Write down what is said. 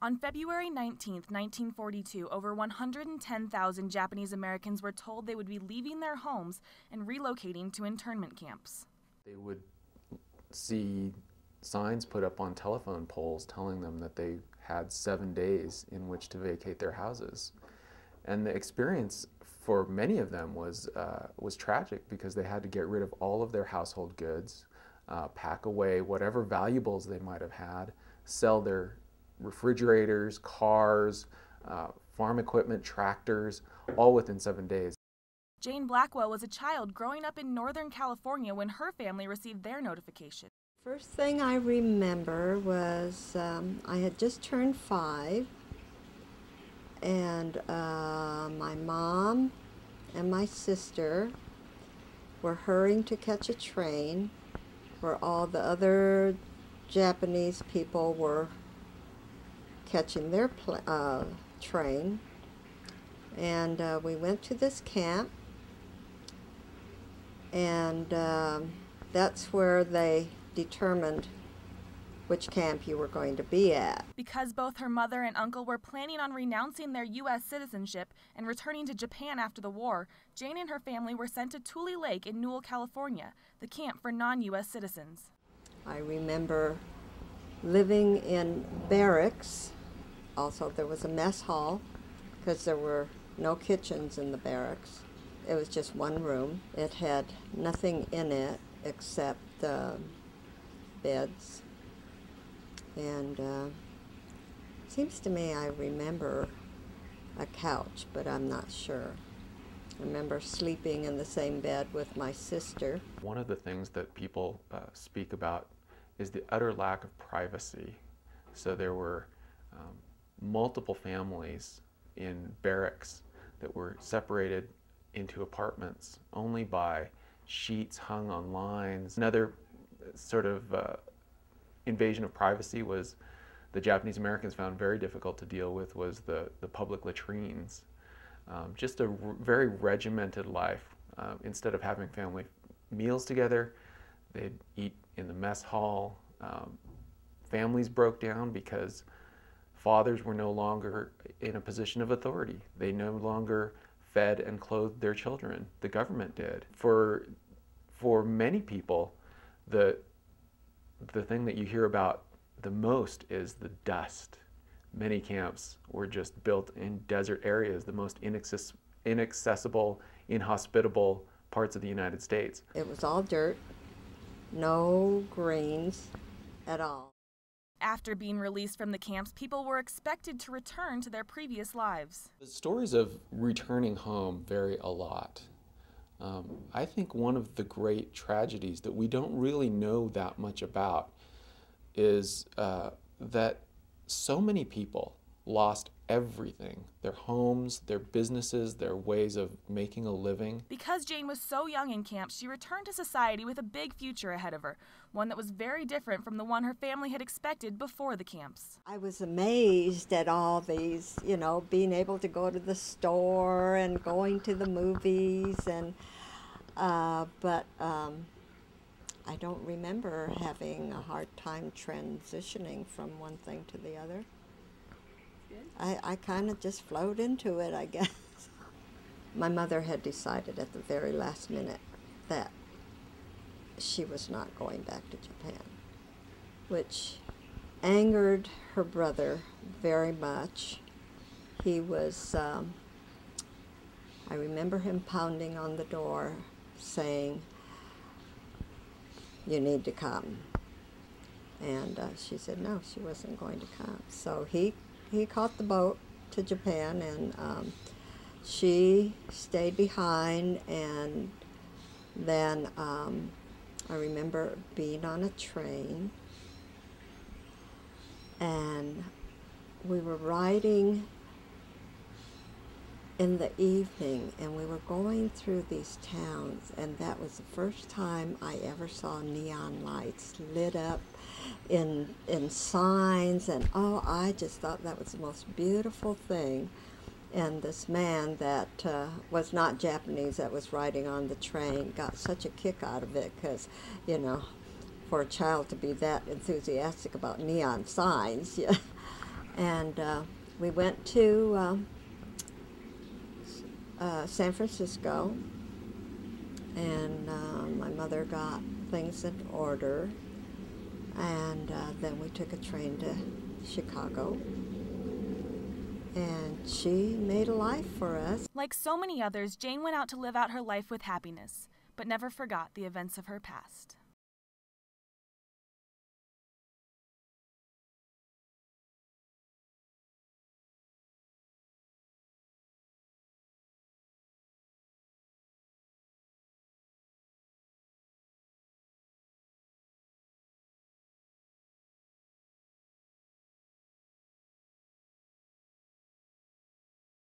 On February 19, 1942, over 110,000 Japanese Americans were told they would be leaving their homes and relocating to internment camps. They would see signs put up on telephone poles telling them that they had 7 days in which to vacate their houses. And the experience for many of them was tragic because they had to get rid of all of their household goods, pack away whatever valuables they might have had, sell their refrigerators, cars, farm equipment, tractors, all within 7 days. Jane Blackwell was a child growing up in Northern California when her family received their notification. First thing I remember was I had just turned 5, and my mom and my sister were hurrying to catch a train where all the other Japanese people were catching their train, and we went to this camp, and that's where they determined which camp you were going to be at. Because both her mother and uncle were planning on renouncing their U.S. citizenship and returning to Japan after the war, Jane and her family were sent to Tule Lake in Newell, California, the camp for non-U.S. citizens. I remember living in barracks. Also, there was a mess hall because there were no kitchens in the barracks. It was just one room. It had nothing in it except beds. And seems to me I remember a couch, but I'm not sure. I remember sleeping in the same bed with my sister. One of the things that people speak about is the utter lack of privacy. So there were multiple families in barracks that were separated into apartments only by sheets hung on lines. Another sort of invasion of privacy was the Japanese Americans found very difficult to deal with was the public latrines. Just a very regimented life. Instead of having family meals together, they'd eat in the mess hall. Families broke down because fathers were no longer in a position of authority. They no longer fed and clothed their children. The government did. For many people, the thing that you hear about the most is the dust. Many camps were just built in desert areas, the most inaccessible, inhospitable parts of the United States. It was all dirt, no greens at all. After being released from the camps, people were expected to return to their previous lives. The stories of returning home vary a lot. I think one of the great tragedies that we don't really know that much about is that so many people lost everything, their homes, their businesses, their ways of making a living. Because Jane was so young in camp, she returned to society with a big future ahead of her, one that was very different from the one her family had expected before the camps. I was amazed at all these, being able to go to the store and going to the movies, and but I don't remember having a hard time transitioning from one thing to the other. I kind of just flowed into it, I guess. My mother had decided at the very last minute that she was not going back to Japan, which angered her brother very much. He was, I remember him pounding on the door saying, "You need to come." And she said no, she wasn't going to come. So he caught the boat to Japan, and she stayed behind. And then I remember being on a train, and we were riding in the evening, and we were going through these towns, and that was the first time I ever saw neon lights lit up in signs, and I just thought that was the most beautiful thing. And this man that was not Japanese that was riding on the train got such a kick out of it because, for a child to be that enthusiastic about neon signs, And we went to San Francisco, and my mother got things in order, and then we took a train to Chicago, and she made a life for us. Like so many others, Jane went out to live out her life with happiness, but never forgot the events of her past.